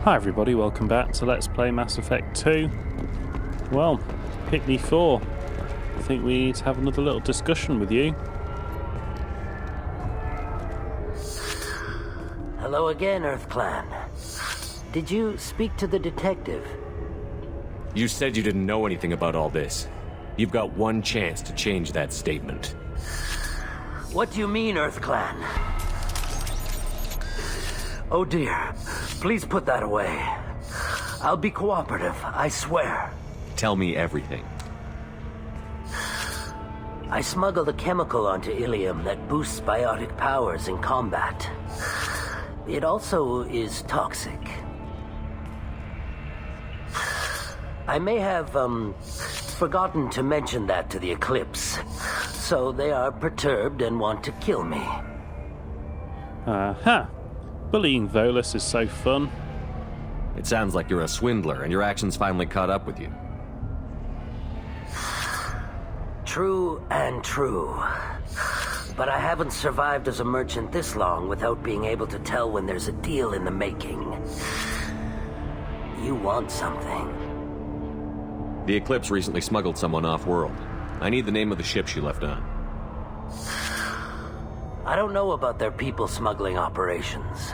Hi everybody, welcome back to Let's Play Mass Effect 2. Well, pick me 4. I think we need to have another little discussion with you. Hello again, Earth Clan. Did you speak to the detective? You said you didn't know anything about all this. You've got one chance to change that statement. What do you mean, Earth Clan? Oh dear. Please put that away. I'll be cooperative, I swear. Tell me everything. I smuggled a chemical onto illium that boosts biotic powers in combat. It also is toxic. I may have, forgotten to mention that to the Eclipse, so they are perturbed and want to kill me. Bullying Volus is so fun. It sounds like you're a swindler and your actions finally caught up with you. True and true. But I haven't survived as a merchant this long without being able to tell when there's a deal in the making. You want something? The Eclipse recently smuggled someone off-world. I need the name of the ship she left on. I don't know about their people smuggling operations.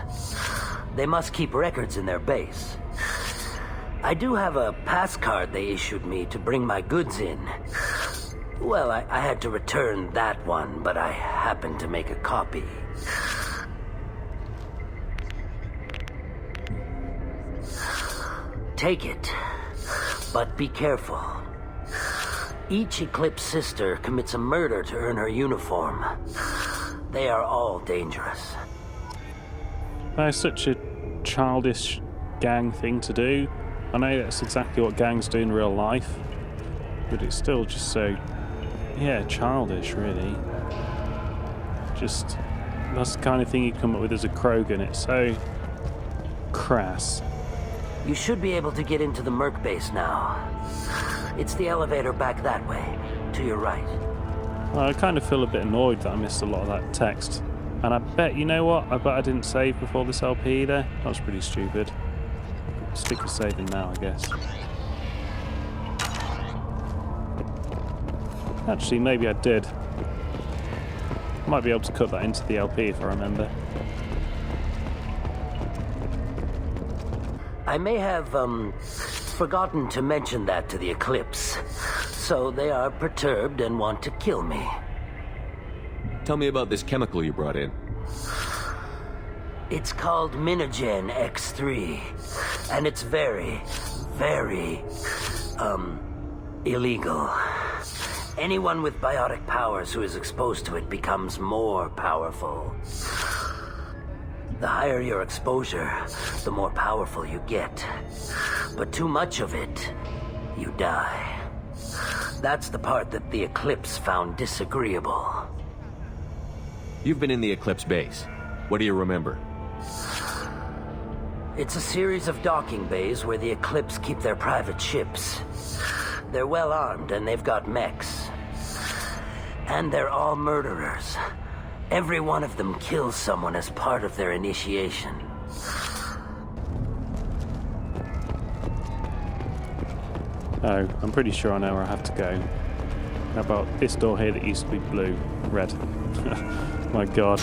They must keep records in their base. I do have a pass card they issued me to bring my goods in. Well, I had to return that one, but I happened to make a copy. Take it, but be careful. Each Eclipse sister commits a murder to earn her uniform. They are all dangerous. That's such a childish gang thing to do. I know that's exactly what gangs do in real life, but it's still just so, yeah, childish, really. Just, that's the kind of thing you come up with as a Krogan. It's so crass. You should be able to get into the Merc base now. It's the elevator back that way, to your right. Well, I kind of feel a bit annoyed that I missed a lot of that text. And I bet, you know what? I bet I didn't save before this LP either. That was pretty stupid. Stick with saving now, I guess. Actually, maybe I did. Might be able to cut that into the LP if I remember. I may have, forgotten to mention that to the Eclipse. So they are perturbed and want to kill me. Tell me about this chemical you brought in. It's called Minigen X3. And it's very, very, illegal. Anyone with biotic powers who is exposed to it becomes more powerful. The higher your exposure, the more powerful you get. But too much of it, you die. That's the part that the Eclipse found disagreeable. You've been in the Eclipse base. What do you remember? It's a series of docking bays where the Eclipse keep their private ships. They're well armed and they've got mechs. And they're all murderers. Every one of them kills someone as part of their initiation. Oh, I'm pretty sure I know where I have to go. How about this door here that used to be blue? Red. My god.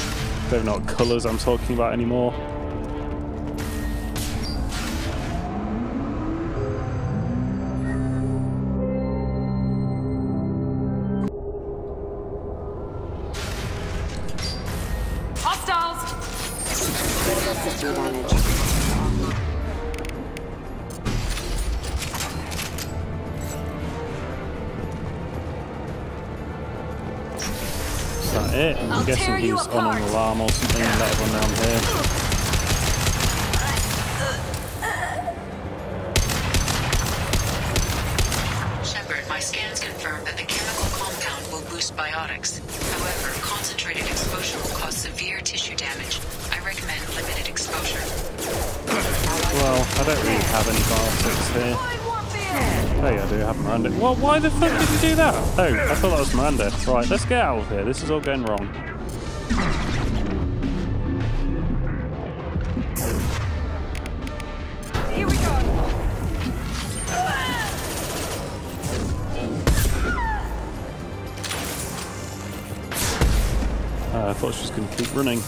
Don't know what colours I'm talking about anymore. Hostiles! System damage. Is that it? I'm guessing he's on an alarm or something and let everyone down here. Shepard, my scans confirm that the chemical compound will boost biotics. However, concentrated exposure will cause severe tissue damage. I recommend limited exposure. Well, I don't really have any biotics here. Oh yeah, I do have Miranda. Well, why the fuck did you do that? Oh, I thought that was Miranda. Right, let's get out of here. This is all going wrong. thought she was going to keep running.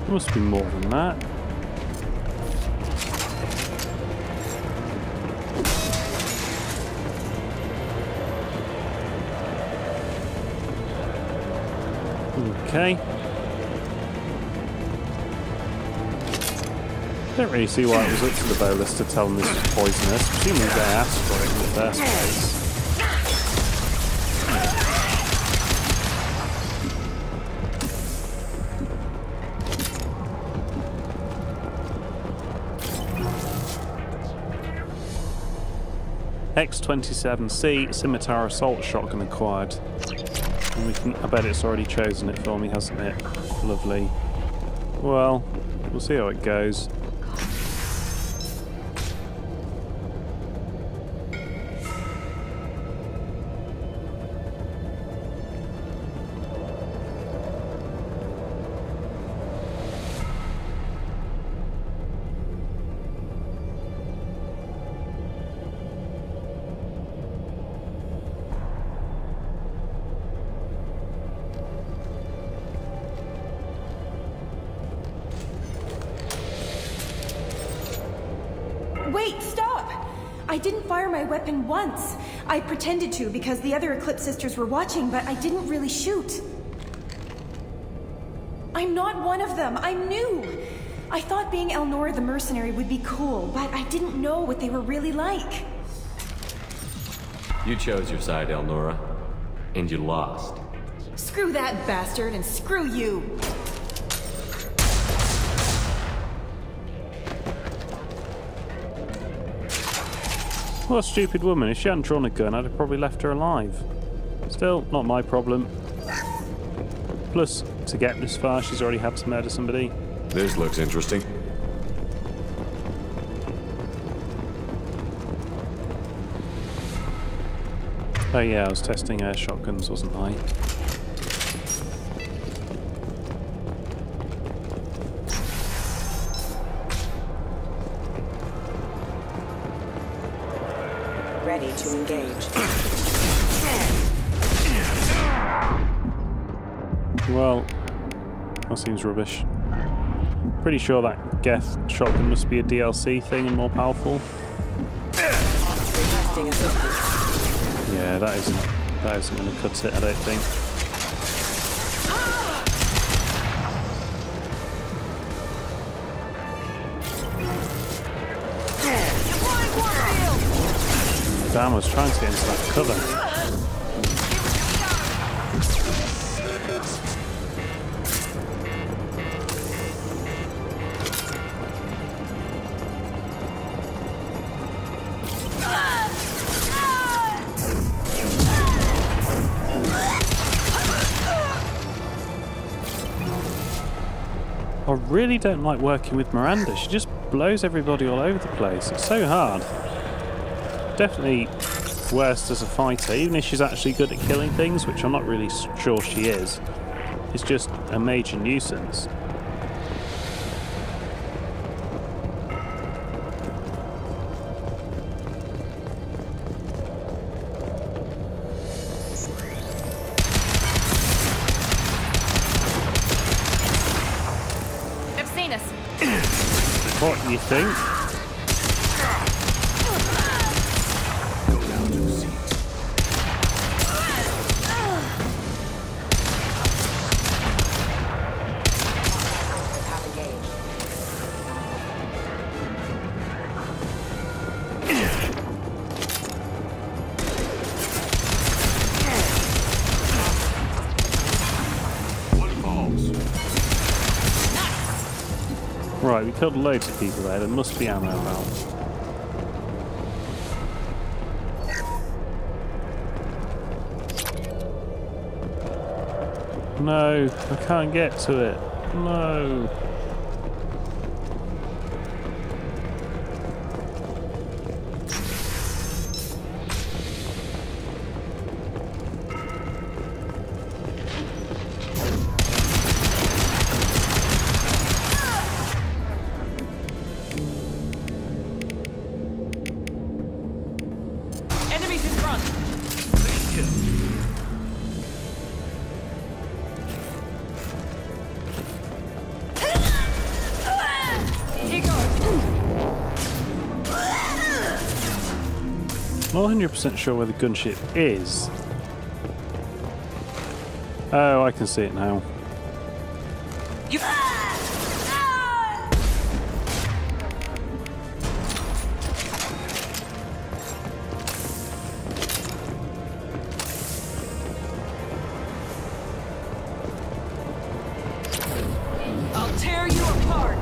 There must be more than that. Okay. Don't really see why it was up to the bolus to tell them this was poisonous. Presumably they asked for it in the first place. X27C Scimitar Assault Shotgun acquired. And we can, I bet it's already chosen it for me, hasn't it? Lovely. Well, we'll see how it goes. Wait, stop! I didn't fire my weapon once. I pretended to because the other Eclipse sisters were watching, but I didn't really shoot. I'm not one of them. I'm new. I thought being Elnora the mercenary would be cool, but I didn't know what they were really like. You chose your side, Elnora, and you lost. Screw that bastard and screw you. What a stupid woman. If she hadn't drawn a gun, I'd have probably left her alive. Still, not my problem. Plus, to get this far, she's already had to murder somebody. This looks interesting. Oh yeah, I was testing air shotguns, wasn't I? Ready to engage. Well, that seems rubbish. Pretty sure that Geth shotgun must be a DLC thing and more powerful. Requesting assistance. Yeah, that isn't going to cut it, I don't think. Damn, I was trying to get into that cover. I really don't like working with Miranda. She just blows everybody all over the place. It's so hard. Definitely worst as a fighter, even if she's actually good at killing things, which I'm not really sure she is. It's just a major nuisance. They've seen us. What do you think? Right, we killed loads of people there. There must be ammo about. No, I can't get to it. No. I'm not 100% sure where the gunship is. Oh, I can see it now. You. I'll tear you apart.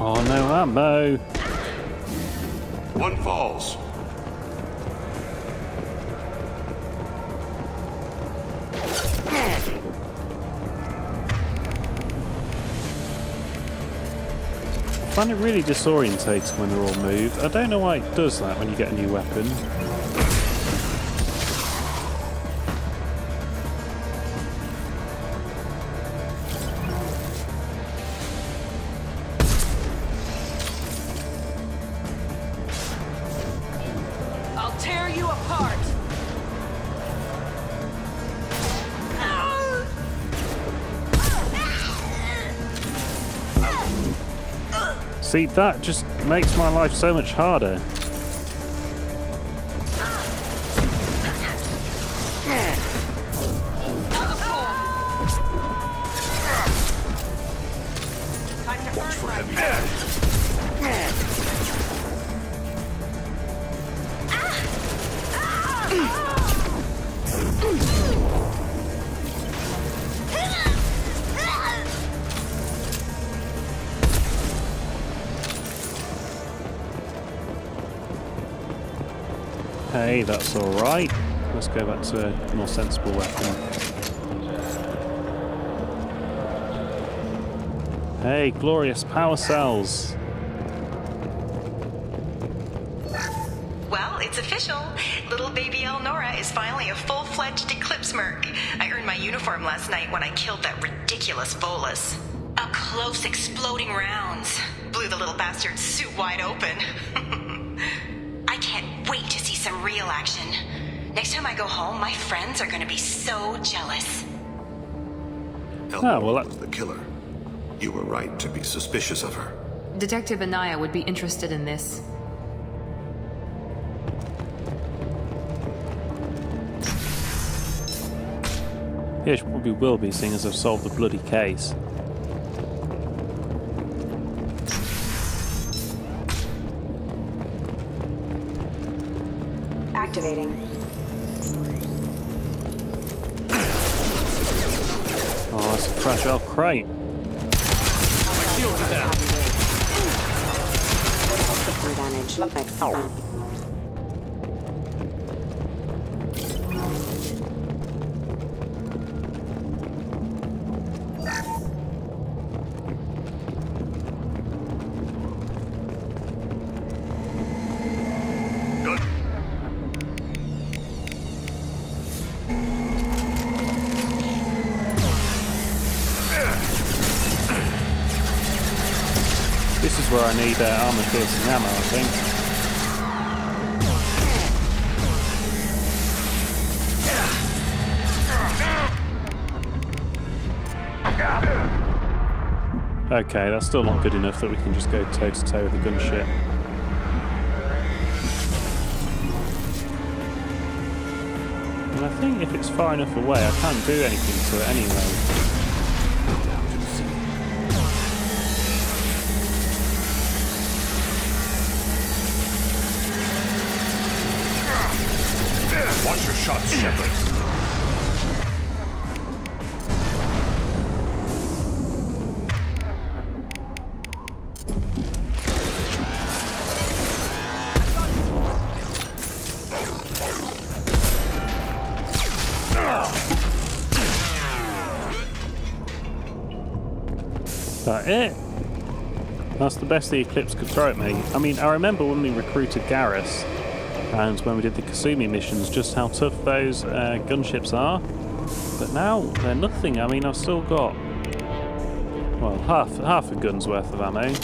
Oh, no ammo. One falls. I find it really disorientating when they're all moved. I don't know why it does that when you get a new weapon. I'll tear you apart. See, that just makes my life so much harder. Watch for heavy damage. Hey, that's alright. Let's go back to a more sensible weapon. Hey, glorious power cells! Well, it's official. Little baby Elnora is finally a full-fledged Eclipse merc. I earned my uniform last night when I killed that ridiculous volus. Up close, exploding rounds. Blew the little bastard's suit wide open. I can't wait to see some real action. Next time I go home, my friends are gonna be so jealous. Elnora well, was the killer. You were right to be suspicious of her. Detective Anaya would be interested in this. Yeah, she probably will be, seeing as I've solved the bloody case. Activating. Oh, that's a fragile crate. Damage. Good. This is where I need armor-piercing ammo, I think. Okay, that's still not good enough that we can just go toe-to-toe with the gunship. And I think if it's far enough away, I can't do anything to it anyway. Watch your shots, Shepard. That it? That's the best the Eclipse could throw at me. I mean, I remember when we recruited Garrus and when we did the Kasumi missions, just how tough those gunships are. But now they're nothing. I mean, I've still got, well, half a gun's worth of ammo.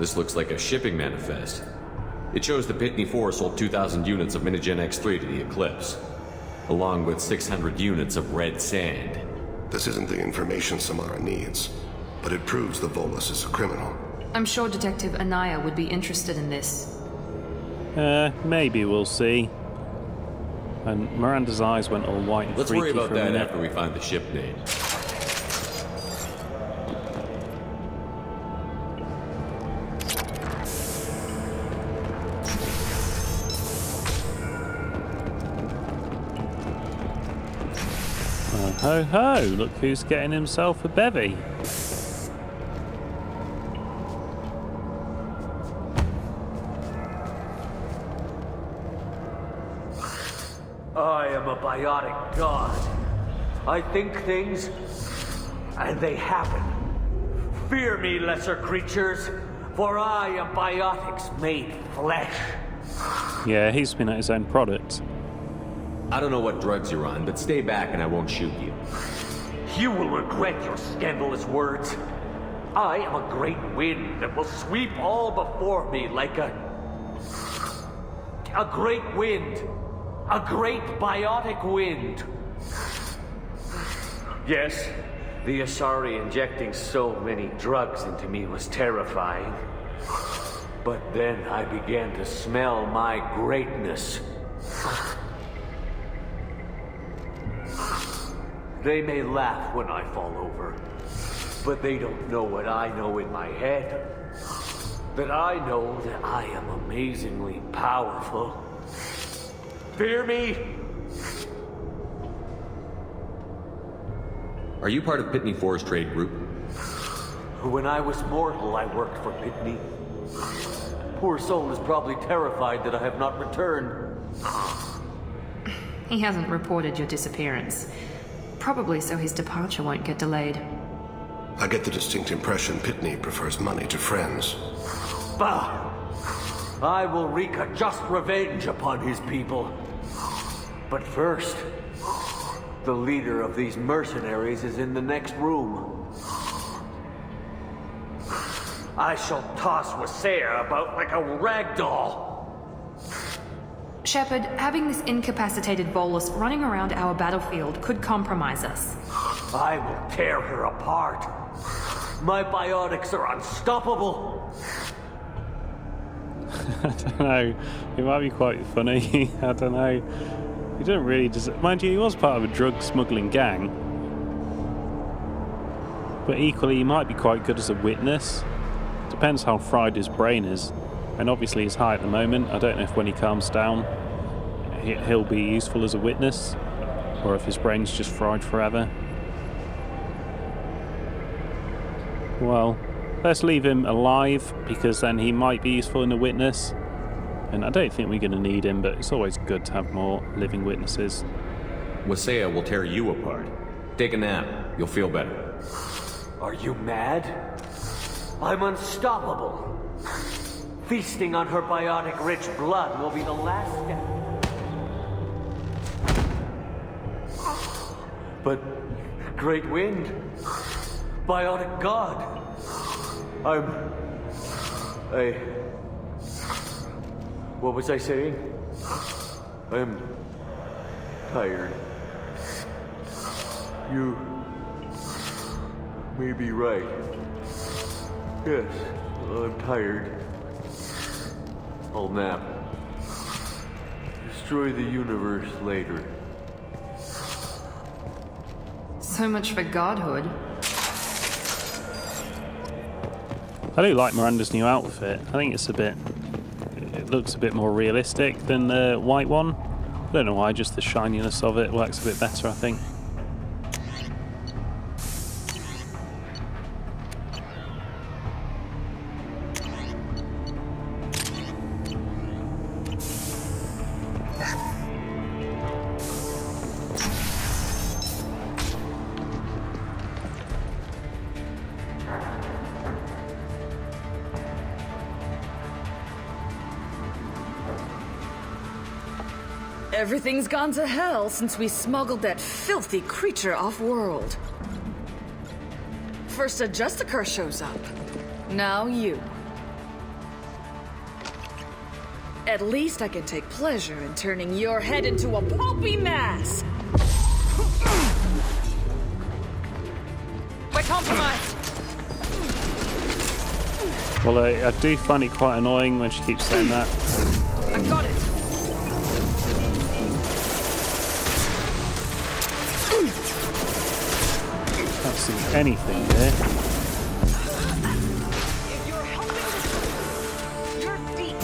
This looks like a shipping manifest. It shows the Pitney 4 sold 2,000 units of Minigen X3 to the Eclipse, along with 600 units of red sand. This isn't the information Samara needs, but it proves the Volus is a criminal. I'm sure Detective Anaya would be interested in this. Maybe we'll see. And Miranda's eyes went all white and Let's freaky worry about for a that minute. after we find the ship name. Ho ho, look who's getting himself a bevy. I am a biotic god. I think things, and they happen. Fear me, lesser creatures, for I am biotics made flesh. Yeah, he's been at his own product. I don't know what drugs you're on, but stay back and I won't shoot you. You will regret your scandalous words. I am a great wind that will sweep all before me like a great wind. A great biotic wind. Yes, the Asari injecting so many drugs into me was terrifying. But then I began to smell my greatness. They may laugh when I fall over, but they don't know what I know in my head. That I know that I am amazingly powerful. Fear me? Are you part of Pitney 4's trade group? When I was mortal, I worked for Pitney. Poor soul is probably terrified that I have not returned. He hasn't reported your disappearance. Probably so his departure won't get delayed. I get the distinct impression Pitney prefers money to friends. Bah! I will wreak a just revenge upon his people. But first, the leader of these mercenaries is in the next room. I shall toss Wasea about like a rag doll. Shepard, having this incapacitated Volus running around our battlefield could compromise us. I will tear her apart. My biotics are unstoppable. I don't know. It might be quite funny. I don't know. He didn't really mind you, he was part of a drug smuggling gang. But equally, he might be quite good as a witness. Depends how fried his brain is. And obviously he's high at the moment. I don't know if when he calms down, he'll be useful as a witness. Or if his brain's just fried forever. Well, let's leave him alive, because then he might be useful in a witness. And I don't think we're going to need him, but it's always good to have more living witnesses. Wasea will tear you apart. Take a nap. You'll feel better. Are you mad? I'm unstoppable. Feasting on her biotic-rich blood will be the last step. But, Great Wind, biotic god, what was I saying? I'm tired. You may be right. Yes, I'm tired. I'll nap. Destroy the universe later. So much for godhood. I do like Miranda's new outfit. I think it's it looks a bit more realistic than the white one. I don't know why, just the shininess of it works a bit better, I think. Everything's gone to hell since we smuggled that filthy creature off-world. First a Justicar shows up. Now you. At least I can take pleasure in turning your head into a pulpy mass. We're compromised. Well, I do find it quite annoying when she keeps saying that. I got it. Can't see anything here. If you're helping, you're deep.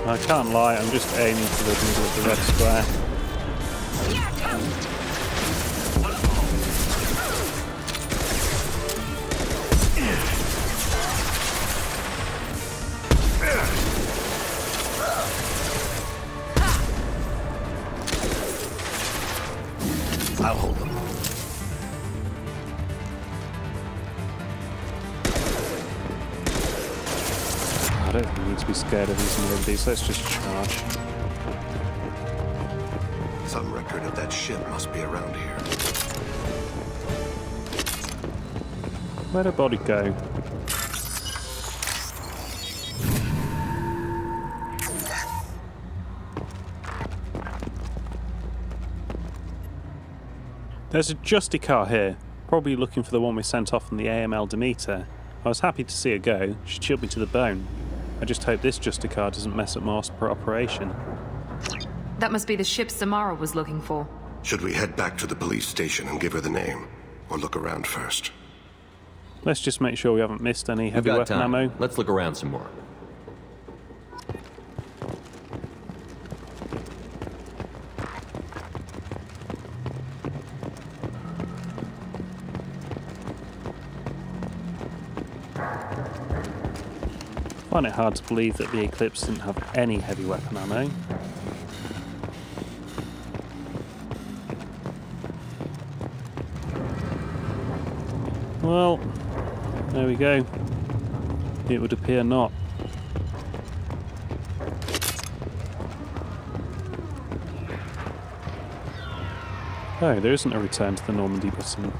I can't lie, I'm just aiming for the middle of the red square. I'll hold them. I don't think we need to be scared of these nobodies, let's just charge. Some record of that ship must be around here. Where'd her body go? There's a Justicar here, probably looking for the one we sent off in the AML Demeter. I was happy to see her go, she chilled me to the bone. I just hope this Justicar doesn't mess up my operation. That must be the ship Samara was looking for. Should we head back to the police station and give her the name? Or look around first? Let's just make sure we haven't missed any heavy We've got weapon time. ammo. Let's look around some more. I find it hard to believe that the Eclipse didn't have any heavy weapon ammo. Well, there we go. It would appear not. Oh, there isn't a return to the Normandy button.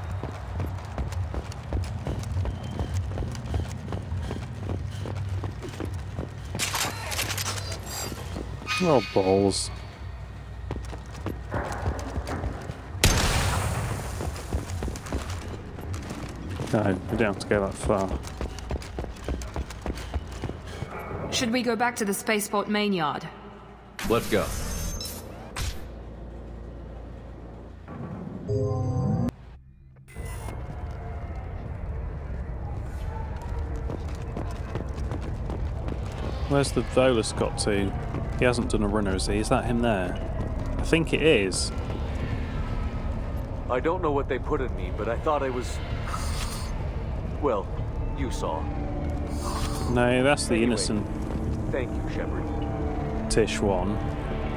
Oh, balls. No, we don't have to go that far. Should we go back to the spaceport main yard? Let's go. Where's the Volus got to? He hasn't done a runner, has he? Is that him there? I think it is. I don't know what they put in me, but I thought I was... Well, you saw. No, that's the Anyway, innocent Thank you, Shepard. Tish one.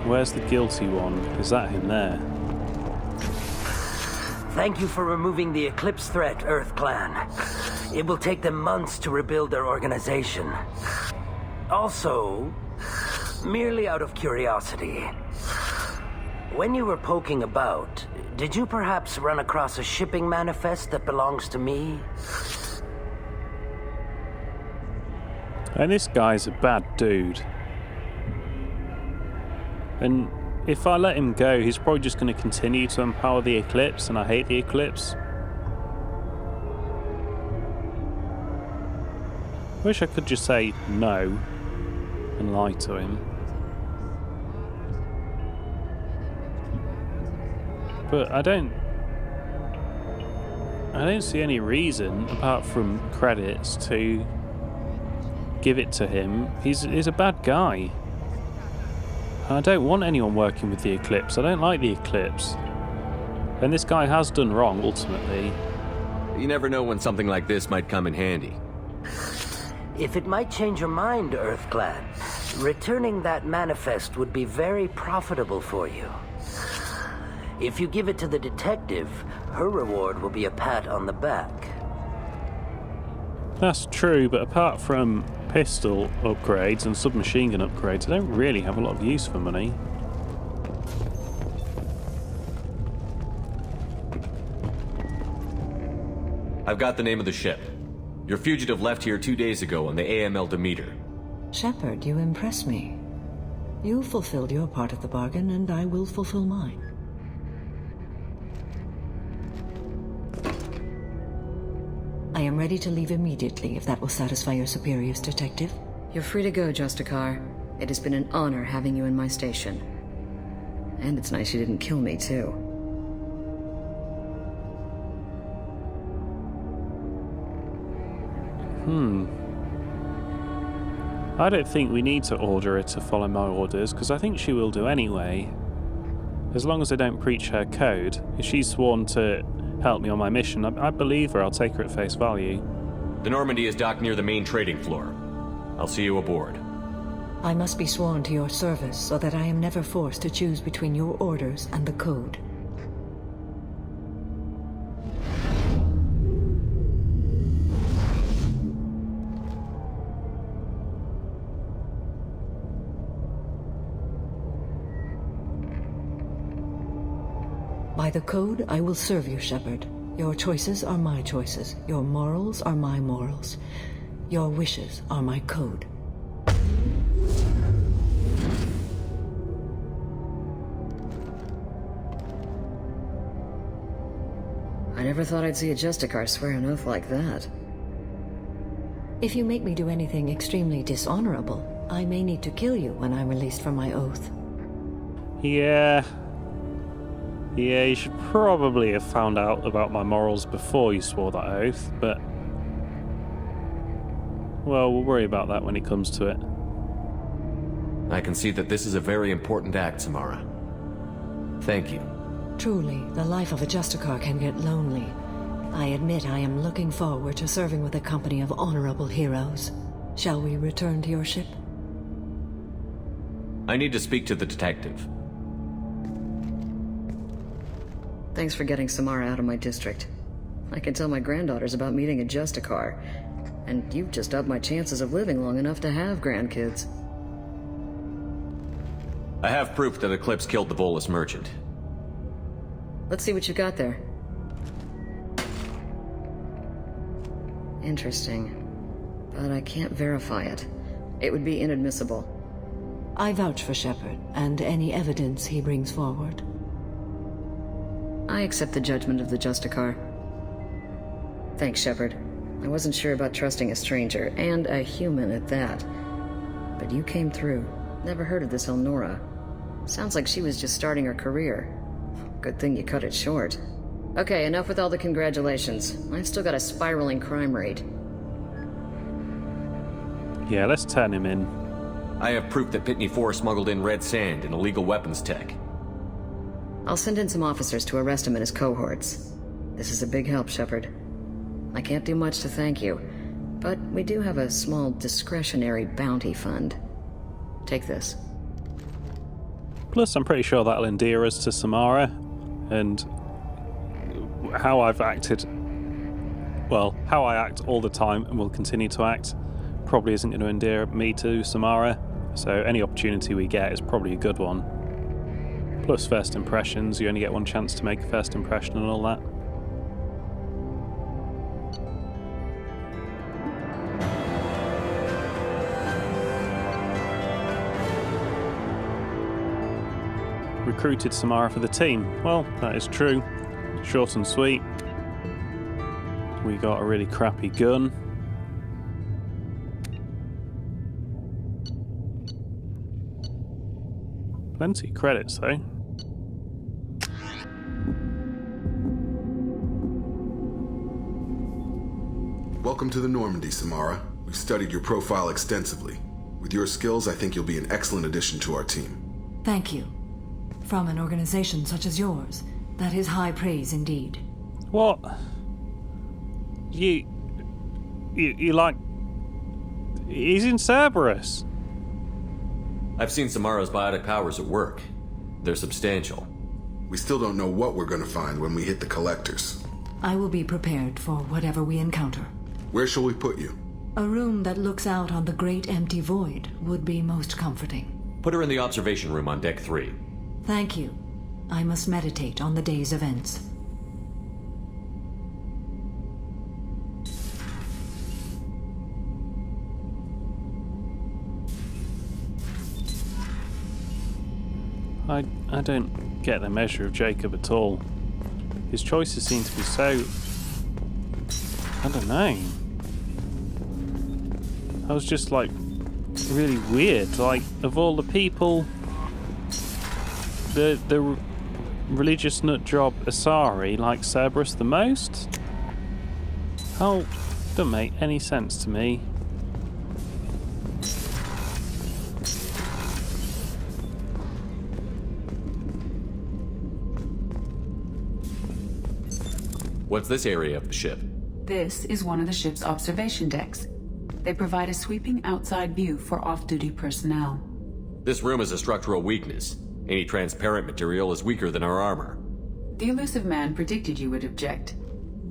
Where's the guilty one? Is that him there? Thank you for removing the Eclipse threat, Earth Clan. It will take them months to rebuild their organization. Also, merely out of curiosity, when you were poking about, did you perhaps run across a shipping manifest that belongs to me? And this guy's a bad dude. And if I let him go, he's probably just going to continue to empower the Eclipse, and I hate the Eclipse. Wish I could just say no and lie to him. But I don't see any reason, apart from credits, to give it to him. He's a bad guy. I don't want anyone working with the Eclipse. I don't like the Eclipse. And this guy has done wrong, ultimately. You never know when something like this might come in handy. If it might change your mind, Earth Clan, returning that manifest would be very profitable for you. If you give it to the detective, her reward will be a pat on the back. That's true, but apart from pistol upgrades and submachine gun upgrades, I don't really have a lot of use for money. I've got the name of the ship. Your fugitive left here 2 days ago on the AML Demeter. Shepard, you impress me. You fulfilled your part of the bargain, and I will fulfill mine. I am ready to leave immediately, if that will satisfy your superiors, Detective. You're free to go, Justicar. It has been an honor having you in my station. And it's nice you didn't kill me, too. I don't think we need to order her to follow my orders, because I think she will do anyway. As long as I don't breach her code. If she's sworn to help me on my mission, I believe her. I'll take her at face value. The Normandy is docked near the main trading floor. I'll see you aboard. I must be sworn to your service so that I am never forced to choose between your orders and the code. By the code, I will serve you, Shepard. Your choices are my choices. Your morals are my morals. Your wishes are my code. I never thought I'd see a Justicar swear an oath like that. If you make me do anything extremely dishonorable, I may need to kill you when I'm released from my oath. Yeah, you should probably have found out about my morals before you swore that oath, but... well, we'll worry about that when it comes to it. I can see that this is a very important act, Samara. Thank you. Truly, the life of a Justicar can get lonely. I admit I am looking forward to serving with a company of honorable heroes. Shall we return to your ship? I need to speak to the detective. Thanks for getting Samara out of my district. I can tell my granddaughters about meeting a Justicar, and you've just upped my chances of living long enough to have grandkids. I have proof that Eclipse killed the Volus merchant. Let's see what you got there. Interesting. But I can't verify it. It would be inadmissible. I vouch for Shepard, and any evidence he brings forward. I accept the judgment of the Justicar. Thanks, Shepard. I wasn't sure about trusting a stranger, and a human at that. But you came through. Never heard of this Elnora. Sounds like she was just starting her career. Good thing you cut it short. Okay, enough with all the congratulations. I've still got a spiraling crime rate. Yeah, let's turn him in. I have proof that Pitney 4 smuggled in red sand and illegal weapons tech. I'll send in some officers to arrest him and his cohorts. This is a big help, Shepard. I can't do much to thank you, but we do have a small discretionary bounty fund. Take this. Plus, I'm pretty sure that'll endear us to Samara, and how I've acted, well, how I act all the time and will continue to act, probably isn't going to endear me to Samara, so any opportunity we get is probably a good one. Plus first impressions, you only get one chance to make a first impression and all that. Recruited Samara for the team. Well, that is true. Short and sweet. We got a really crappy gun. Plenty of credits though. Welcome to the Normandy, Samara. We've studied your profile extensively. With your skills, I think you'll be an excellent addition to our team. Thank you. From an organization such as yours, that is high praise indeed. What? You like... He's in Cerberus. I've seen Samara's biotic powers at work. They're substantial. We still don't know what we're going to find when we hit the collectors. I will be prepared for whatever we encounter. Where shall we put you? A room that looks out on the great empty void would be most comforting. Put her in the observation room on deck 3. Thank you. I must meditate on the day's events. I don't get the measure of Jacob at all. His choices seem to be so... I don't know. I was just like really weird. Like, of all the people, the religious nut job Asari likes Cerberus the most. Oh, don't make any sense to me. What's this area of the ship? This is one of the ship's observation decks. They provide a sweeping outside view for off-duty personnel. This room is a structural weakness. Any transparent material is weaker than our armor. The elusive man predicted you would object.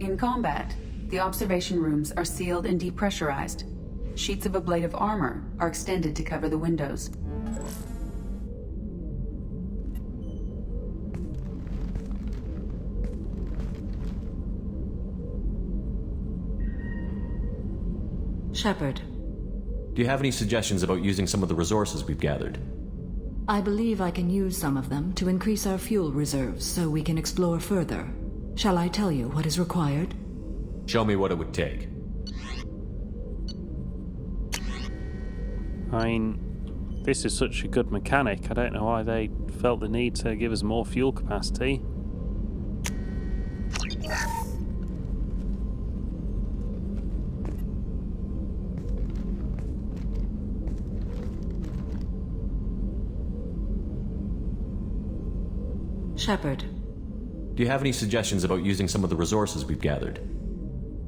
In combat, the observation rooms are sealed and depressurized. Sheets of ablative armor are extended to cover the windows. Shepard. Do you have any suggestions about using some of the resources we've gathered? I believe I can use some of them to increase our fuel reserves so we can explore further. Shall I tell you what is required? Show me what it would take. I mean, this is such a good mechanic. I don't know why they felt the need to give us more fuel capacity. Shepard. Do you have any suggestions about using some of the resources we've gathered?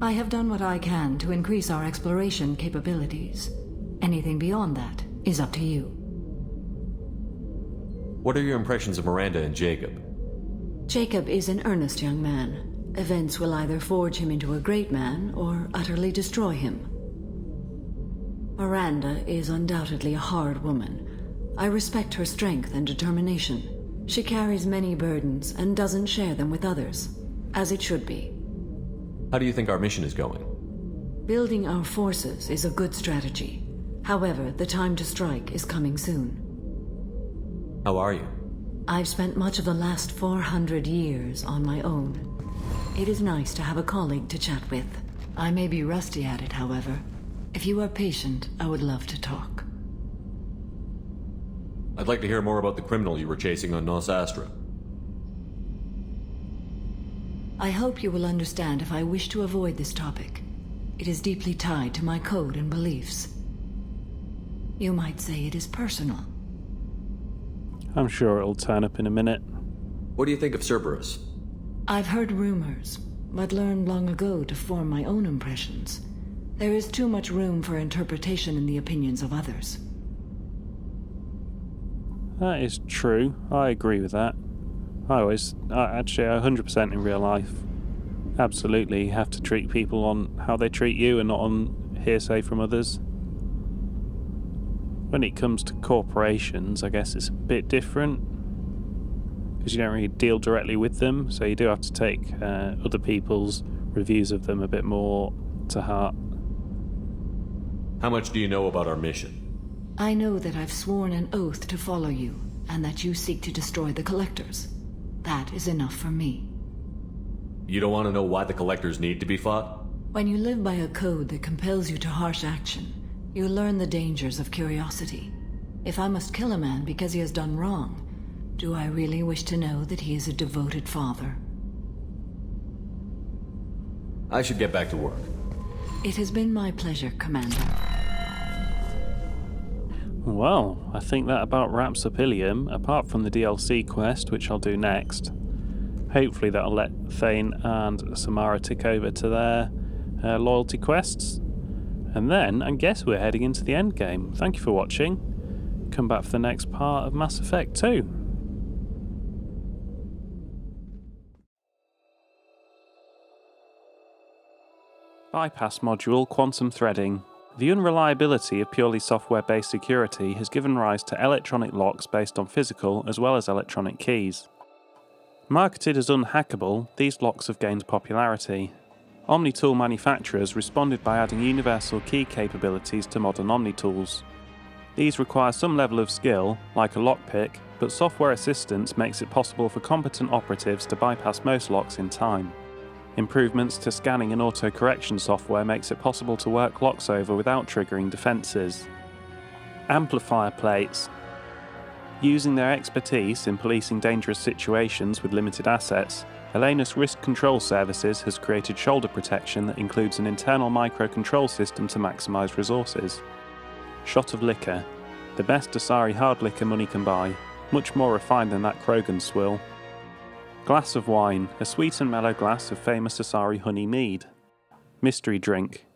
I have done what I can to increase our exploration capabilities. Anything beyond that is up to you. What are your impressions of Miranda and Jacob? Jacob is an earnest young man. Events will either forge him into a great man or utterly destroy him. Miranda is undoubtedly a hard woman. I respect her strength and determination. She carries many burdens and doesn't share them with others, as it should be. How do you think our mission is going? Building our forces is a good strategy. However, the time to strike is coming soon. How are you? I've spent much of the last 400 years on my own. It is nice to have a colleague to chat with. I may be rusty at it, however. If you are patient, I would love to talk. I'd like to hear more about the criminal you were chasing on Nos Astra. I hope you will understand if I wish to avoid this topic. It is deeply tied to my code and beliefs. You might say it is personal. I'm sure it'll turn up in a minute. What do you think of Cerberus? I've heard rumors, but learned long ago to form my own impressions. There is too much room for interpretation in the opinions of others. That is true. I agree with that. Actually 100% in real life. Absolutely have to treat people on how they treat you and not on hearsay from others. When it comes to corporations, I guess it's a bit different. Because you don't really deal directly with them, so you do have to take other people's reviews of them a bit more to heart. How much do you know about our mission? I know that I've sworn an oath to follow you, and that you seek to destroy the Collectors. That is enough for me. You don't want to know why the Collectors need to be fought? When you live by a code that compels you to harsh action, you learn the dangers of curiosity. If I must kill a man because he has done wrong, do I really wish to know that he is a devoted father? I should get back to work. It has been my pleasure, Commander. Well, I think that about wraps up Illium, apart from the DLC quest, which I'll do next. Hopefully that'll let Thane and Samara tick over to their loyalty quests. And then, I guess we're heading into the endgame. Thank you for watching. Come back for the next part of Mass Effect 2. Bypass module quantum threading. The unreliability of purely software-based security has given rise to electronic locks based on physical as well as electronic keys. Marketed as unhackable, these locks have gained popularity. OmniTool manufacturers responded by adding universal key capabilities to modern OmniTools. These require some level of skill, like a lockpick, but software assistance makes it possible for competent operatives to bypass most locks in time. Improvements to scanning and auto-correction software makes it possible to work locks over without triggering defences. Amplifier plates. Using their expertise in policing dangerous situations with limited assets, Elena's Risk Control Services has created shoulder protection that includes an internal microcontrol system to maximise resources. Shot of liquor. The best Asari hard liquor money can buy, much more refined than that Krogan swill. Glass of wine, a sweet and mellow glass of famous Asari honey mead. Mystery drink.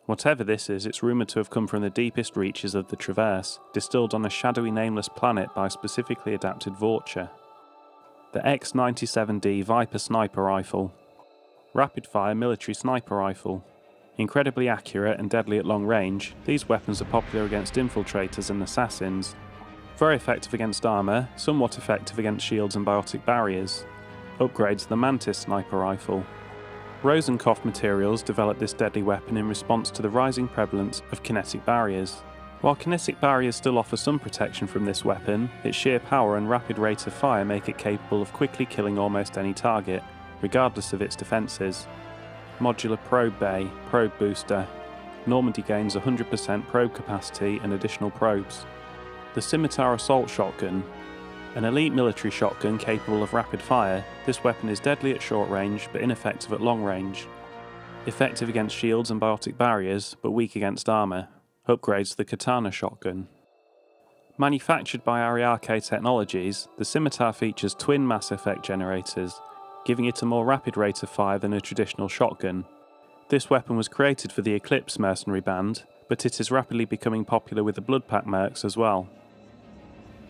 Whatever this is, it's rumoured to have come from the deepest reaches of the Traverse, distilled on a shadowy nameless planet by specifically adapted Vorcha. The X-97D Viper sniper rifle. Rapid-fire military sniper rifle. Incredibly accurate and deadly at long range, these weapons are popular against infiltrators and assassins. Very effective against armour, somewhat effective against shields and biotic barriers. Upgrades the Mantis sniper rifle. Rosenkopf Materials developed this deadly weapon in response to the rising prevalence of kinetic barriers. While kinetic barriers still offer some protection from this weapon, its sheer power and rapid rate of fire make it capable of quickly killing almost any target, regardless of its defences. Modular probe bay, probe booster. Normandy gains 100% probe capacity and additional probes. The Scimitar Assault Shotgun. An elite military shotgun capable of rapid fire, this weapon is deadly at short range but ineffective at long range. Effective against shields and biotic barriers, but weak against armour. Upgrades the Katana shotgun. Manufactured by Riagu Technologies, the Scimitar features twin mass effect generators, giving it a more rapid rate of fire than a traditional shotgun. This weapon was created for the Eclipse mercenary band, but it is rapidly becoming popular with the Bloodpack mercs as well.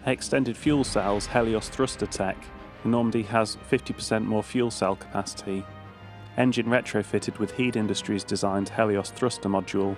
Extended fuel cells Helios thruster tech. The Normandy has 50% more fuel cell capacity. Engine retrofitted with Heed Industries designed Helios thruster module,